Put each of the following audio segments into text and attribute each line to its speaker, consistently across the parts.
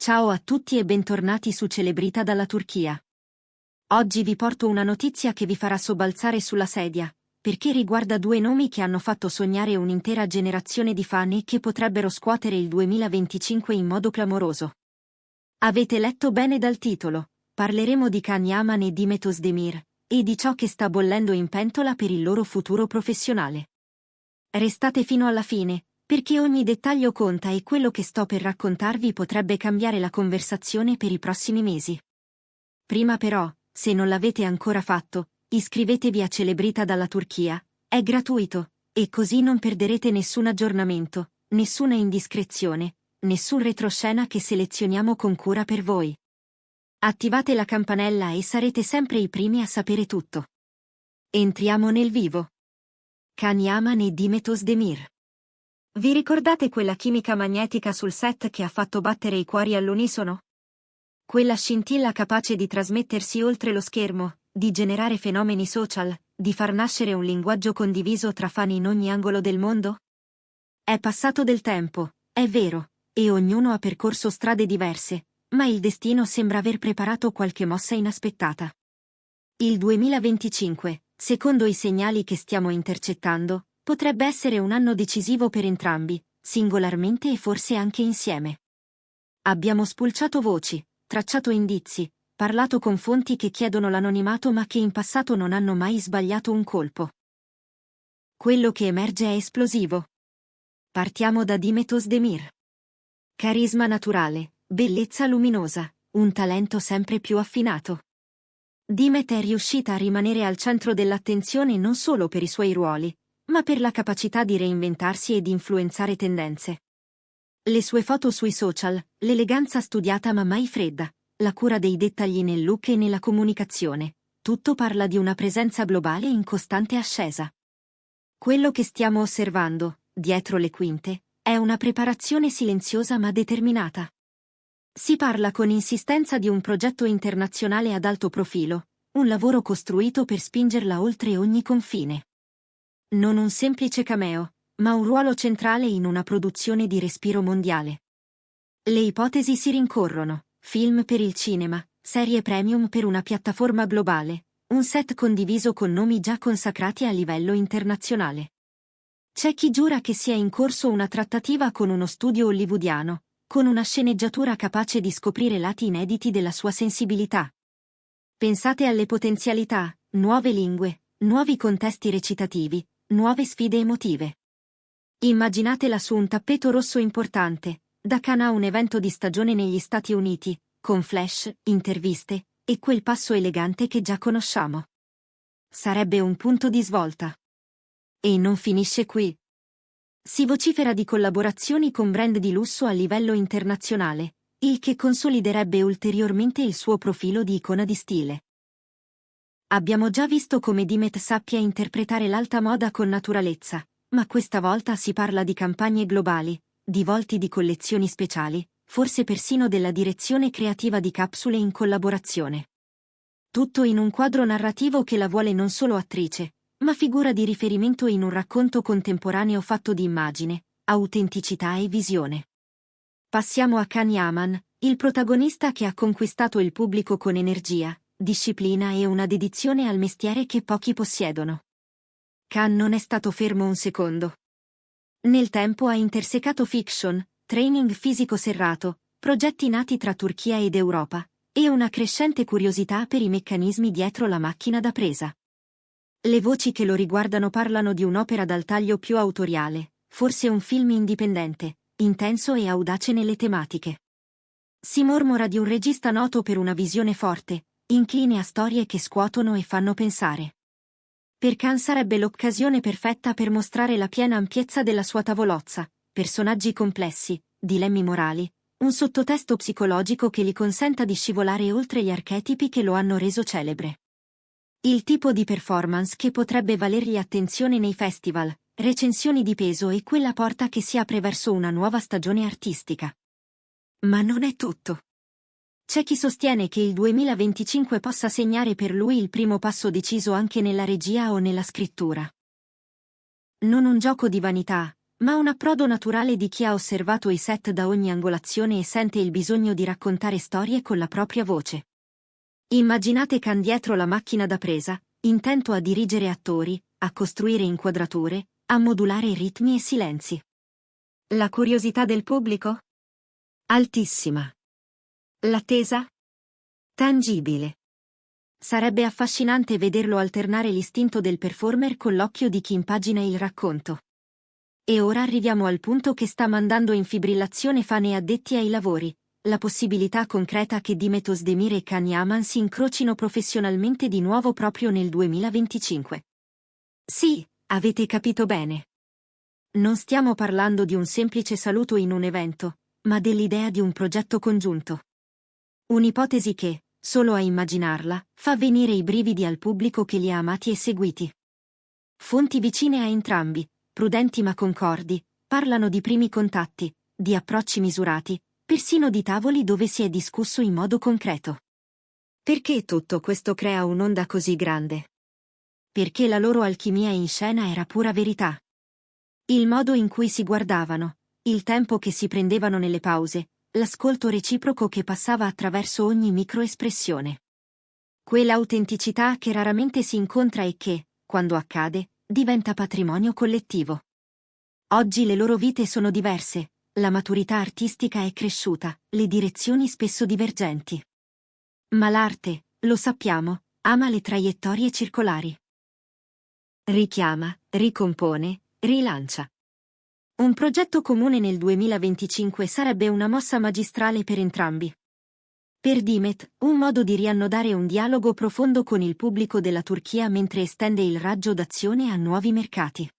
Speaker 1: Ciao a tutti e bentornati su Celebrita dalla Turchia. Oggi vi porto una notizia che vi farà sobbalzare sulla sedia, perché riguarda due nomi che hanno fatto sognare un'intera generazione di fan e che potrebbero scuotere il 2025 in modo clamoroso. Avete letto bene dal titolo, parleremo di Can Yaman e Demet Özdemir, e di ciò che sta bollendo in pentola per il loro futuro professionale. Restate fino alla fine, perché ogni dettaglio conta e quello che sto per raccontarvi potrebbe cambiare la conversazione per i prossimi mesi. Prima però, se non l'avete ancora fatto, iscrivetevi a Celebrita dalla Turchia, è gratuito, e così non perderete nessun aggiornamento, nessuna indiscrezione, nessun retroscena che selezioniamo con cura per voi. Attivate la campanella e sarete sempre i primi a sapere tutto. Entriamo nel vivo. Can Yaman e Demet Özdemir. Vi ricordate quella chimica magnetica sul set che ha fatto battere i cuori all'unisono? Quella scintilla capace di trasmettersi oltre lo schermo, di generare fenomeni social, di far nascere un linguaggio condiviso tra fan in ogni angolo del mondo? È passato del tempo, è vero, e ognuno ha percorso strade diverse, ma il destino sembra aver preparato qualche mossa inaspettata. Il 2025, secondo i segnali che stiamo intercettando, potrebbe essere un anno decisivo per entrambi, singolarmente e forse anche insieme. Abbiamo spulciato voci, tracciato indizi, parlato con fonti che chiedono l'anonimato ma che in passato non hanno mai sbagliato un colpo. Quello che emerge è esplosivo. Partiamo da Demet Özdemir. Carisma naturale, bellezza luminosa, un talento sempre più affinato. Demet è riuscita a rimanere al centro dell'attenzione non solo per i suoi ruoli, ma per la capacità di reinventarsi e di influenzare tendenze. Le sue foto sui social, l'eleganza studiata ma mai fredda, la cura dei dettagli nel look e nella comunicazione, tutto parla di una presenza globale in costante ascesa. Quello che stiamo osservando, dietro le quinte, è una preparazione silenziosa ma determinata. Si parla con insistenza di un progetto internazionale ad alto profilo, un lavoro costruito per spingerla oltre ogni confine. Non un semplice cameo, ma un ruolo centrale in una produzione di respiro mondiale. Le ipotesi si rincorrono: film per il cinema, serie premium per una piattaforma globale, un set condiviso con nomi già consacrati a livello internazionale. C'è chi giura che sia in corso una trattativa con uno studio hollywoodiano, con una sceneggiatura capace di scoprire lati inediti della sua sensibilità. Pensate alle potenzialità: nuove lingue, nuovi contesti recitativi, nuove sfide emotive. Immaginatela su un tappeto rosso importante, da Cannes a un evento di stagione negli Stati Uniti, con flash, interviste, e quel passo elegante che già conosciamo. Sarebbe un punto di svolta. E non finisce qui. Si vocifera di collaborazioni con brand di lusso a livello internazionale, il che consoliderebbe ulteriormente il suo profilo di icona di stile. Abbiamo già visto come Demet sappia interpretare l'alta moda con naturalezza, ma questa volta si parla di campagne globali, di volti di collezioni speciali, forse persino della direzione creativa di capsule in collaborazione. Tutto in un quadro narrativo che la vuole non solo attrice, ma figura di riferimento in un racconto contemporaneo fatto di immagine, autenticità e visione. Passiamo a Can Yaman, il protagonista che ha conquistato il pubblico con energia, disciplina e una dedizione al mestiere che pochi possiedono. Can non è stato fermo un secondo. Nel tempo ha intersecato fiction, training fisico serrato, progetti nati tra Turchia ed Europa, e una crescente curiosità per i meccanismi dietro la macchina da presa. Le voci che lo riguardano parlano di un'opera dal taglio più autoriale, forse un film indipendente, intenso e audace nelle tematiche. Si mormora di un regista noto per una visione forte, incline a storie che scuotono e fanno pensare. Per Can sarebbe l'occasione perfetta per mostrare la piena ampiezza della sua tavolozza, personaggi complessi, dilemmi morali, un sottotesto psicologico che gli consenta di scivolare oltre gli archetipi che lo hanno reso celebre. Il tipo di performance che potrebbe valergli attenzione nei festival, recensioni di peso e quella porta che si apre verso una nuova stagione artistica. Ma non è tutto. C'è chi sostiene che il 2025 possa segnare per lui il primo passo deciso anche nella regia o nella scrittura. Non un gioco di vanità, ma un approdo naturale di chi ha osservato i set da ogni angolazione e sente il bisogno di raccontare storie con la propria voce. Immaginate Khan dietro la macchina da presa, intento a dirigere attori, a costruire inquadrature, a modulare ritmi e silenzi. La curiosità del pubblico? Altissima. L'attesa? Tangibile. Sarebbe affascinante vederlo alternare l'istinto del performer con l'occhio di chi impagina il racconto. E ora arriviamo al punto che sta mandando in fibrillazione fan e addetti ai lavori, la possibilità concreta che Dimet Özdemir e Can Yaman si incrocino professionalmente di nuovo proprio nel 2025. Sì, avete capito bene. Non stiamo parlando di un semplice saluto in un evento, ma dell'idea di un progetto congiunto. Un'ipotesi che, solo a immaginarla, fa venire i brividi al pubblico che li ha amati e seguiti. Fonti vicine a entrambi, prudenti ma concordi, parlano di primi contatti, di approcci misurati, persino di tavoli dove si è discusso in modo concreto. Perché tutto questo crea un'onda così grande? Perché la loro alchimia in scena era pura verità. Il modo in cui si guardavano, il tempo che si prendevano nelle pause, l'ascolto reciproco che passava attraverso ogni microespressione. Quell'autenticità che raramente si incontra e che, quando accade, diventa patrimonio collettivo. Oggi le loro vite sono diverse, la maturità artistica è cresciuta, le direzioni spesso divergenti. Ma l'arte, lo sappiamo, ama le traiettorie circolari. Richiama, ricompone, rilancia. Un progetto comune nel 2025 sarebbe una mossa magistrale per entrambi. Per Dimet, un modo di riannodare un dialogo profondo con il pubblico della Turchia mentre estende il raggio d'azione a nuovi mercati.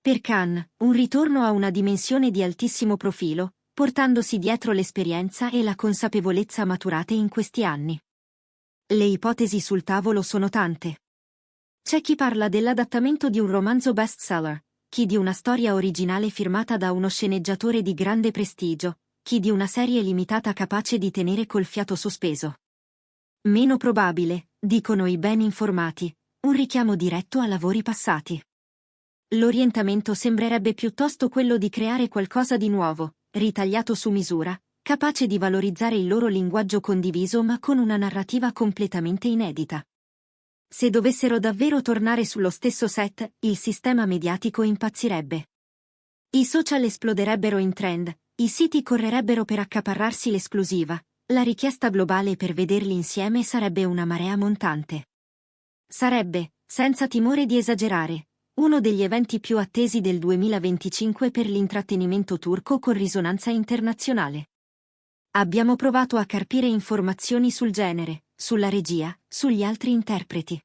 Speaker 1: Per Khan, un ritorno a una dimensione di altissimo profilo, portandosi dietro l'esperienza e la consapevolezza maturate in questi anni. Le ipotesi sul tavolo sono tante. C'è chi parla dell'adattamento di un romanzo bestseller, chi di una storia originale firmata da uno sceneggiatore di grande prestigio, chi di una serie limitata capace di tenere col fiato sospeso. Meno probabile, dicono i ben informati, un richiamo diretto a lavori passati. L'orientamento sembrerebbe piuttosto quello di creare qualcosa di nuovo, ritagliato su misura, capace di valorizzare il loro linguaggio condiviso ma con una narrativa completamente inedita. Se dovessero davvero tornare sullo stesso set, il sistema mediatico impazzirebbe. I social esploderebbero in trend, i siti correrebbero per accaparrarsi l'esclusiva, la richiesta globale per vederli insieme sarebbe una marea montante. Sarebbe, senza timore di esagerare, uno degli eventi più attesi del 2025 per l'intrattenimento turco con risonanza internazionale. Abbiamo provato a carpire informazioni sul genere, sulla regia, sugli altri interpreti.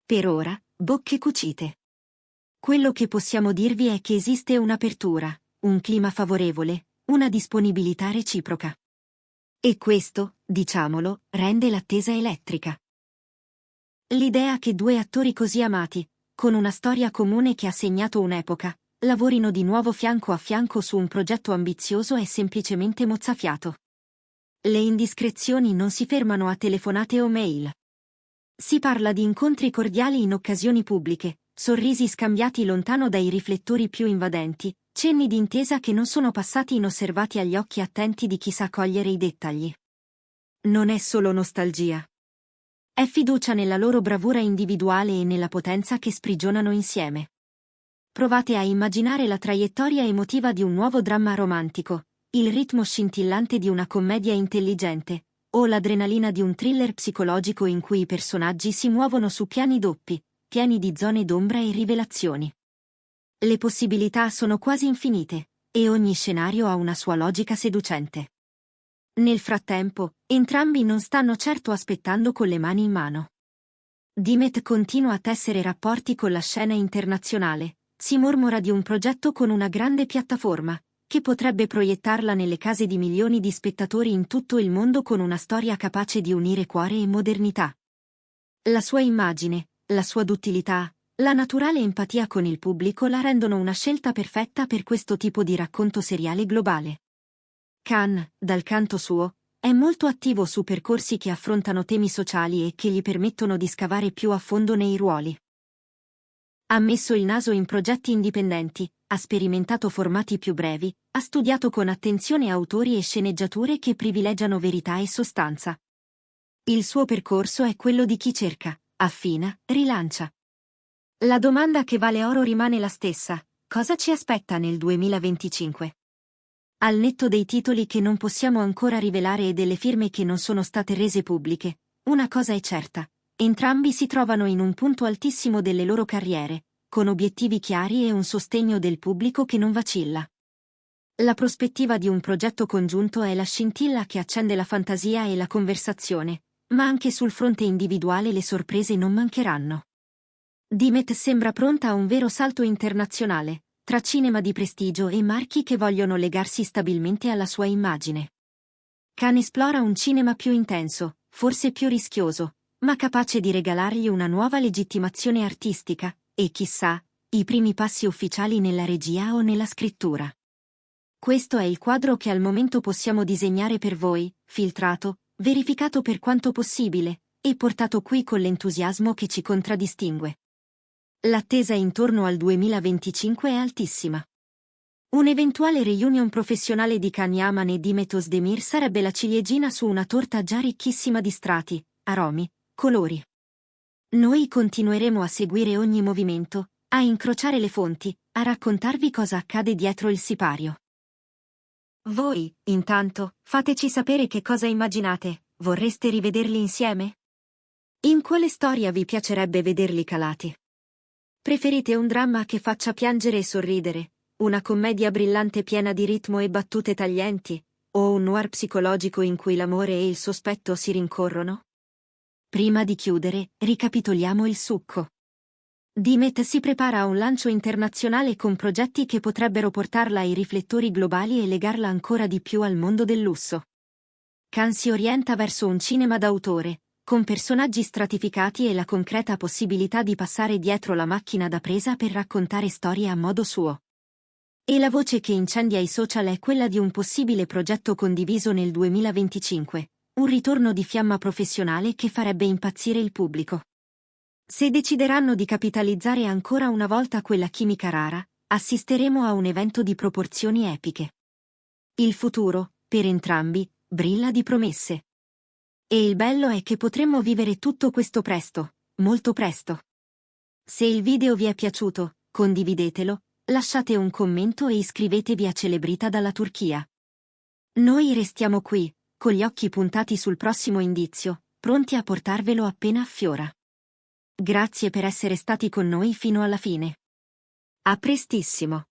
Speaker 1: Per ora, bocche cucite. Quello che possiamo dirvi è che esiste un'apertura, un clima favorevole, una disponibilità reciproca. E questo, diciamolo, rende l'attesa elettrica. L'idea che due attori così amati, con una storia comune che ha segnato un'epoca, lavorino di nuovo fianco a fianco su un progetto ambizioso è semplicemente mozzafiato. Le indiscrezioni non si fermano a telefonate o mail. Si parla di incontri cordiali in occasioni pubbliche, sorrisi scambiati lontano dai riflettori più invadenti, cenni di intesa che non sono passati inosservati agli occhi attenti di chi sa cogliere i dettagli. Non è solo nostalgia. È fiducia nella loro bravura individuale e nella potenza che sprigionano insieme. Provate a immaginare la traiettoria emotiva di un nuovo dramma romantico, il ritmo scintillante di una commedia intelligente, o l'adrenalina di un thriller psicologico in cui i personaggi si muovono su piani doppi, pieni di zone d'ombra e rivelazioni. Le possibilità sono quasi infinite, e ogni scenario ha una sua logica seducente. Nel frattempo, entrambi non stanno certo aspettando con le mani in mano. Dimet continua a tessere rapporti con la scena internazionale, si mormora di un progetto con una grande piattaforma, che potrebbe proiettarla nelle case di milioni di spettatori in tutto il mondo con una storia capace di unire cuore e modernità. La sua immagine, la sua duttilità, la naturale empatia con il pubblico la rendono una scelta perfetta per questo tipo di racconto seriale globale. Khan, dal canto suo, è molto attivo su percorsi che affrontano temi sociali e che gli permettono di scavare più a fondo nei ruoli. Ha messo il naso in progetti indipendenti, ha sperimentato formati più brevi, ha studiato con attenzione autori e sceneggiature che privilegiano verità e sostanza. Il suo percorso è quello di chi cerca, affina, rilancia. La domanda che vale oro rimane la stessa: cosa ci aspetta nel 2025? Al netto dei titoli che non possiamo ancora rivelare e delle firme che non sono state rese pubbliche, una cosa è certa: entrambi si trovano in un punto altissimo delle loro carriere, con obiettivi chiari e un sostegno del pubblico che non vacilla. La prospettiva di un progetto congiunto è la scintilla che accende la fantasia e la conversazione, ma anche sul fronte individuale le sorprese non mancheranno. Dimet sembra pronta a un vero salto internazionale, tra cinema di prestigio e marchi che vogliono legarsi stabilmente alla sua immagine. Khan esplora un cinema più intenso, forse più rischioso, ma capace di regalargli una nuova legittimazione artistica, e chissà, i primi passi ufficiali nella regia o nella scrittura. Questo è il quadro che al momento possiamo disegnare per voi, filtrato, verificato per quanto possibile, e portato qui con l'entusiasmo che ci contraddistingue. L'attesa intorno al 2025 è altissima. Un'eventuale reunion professionale di Can Yaman e Dimet Özdemir sarebbe la ciliegina su una torta già ricchissima di strati, aromi, colori. Noi continueremo a seguire ogni movimento, a incrociare le fonti, a raccontarvi cosa accade dietro il sipario. Voi, intanto, fateci sapere che cosa immaginate, vorreste rivederli insieme? In quale storia vi piacerebbe vederli calati? Preferite un dramma che faccia piangere e sorridere, una commedia brillante piena di ritmo e battute taglienti, o un noir psicologico in cui l'amore e il sospetto si rincorrono? Prima di chiudere, ricapitoliamo il succo. Dimet si prepara a un lancio internazionale con progetti che potrebbero portarla ai riflettori globali e legarla ancora di più al mondo del lusso. Khan si orienta verso un cinema d'autore, con personaggi stratificati e la concreta possibilità di passare dietro la macchina da presa per raccontare storie a modo suo. E la voce che incendia i social è quella di un possibile progetto condiviso nel 2025, un ritorno di fiamma professionale che farebbe impazzire il pubblico. Se decideranno di capitalizzare ancora una volta quella chimica rara, assisteremo a un evento di proporzioni epiche. Il futuro, per entrambi, brilla di promesse. E il bello è che potremmo vivere tutto questo presto, molto presto. Se il video vi è piaciuto, condividetelo, lasciate un commento e iscrivetevi a Celebrita dalla Turchia. Noi restiamo qui, con gli occhi puntati sul prossimo indizio, pronti a portarvelo appena affiora. Grazie per essere stati con noi fino alla fine. A prestissimo!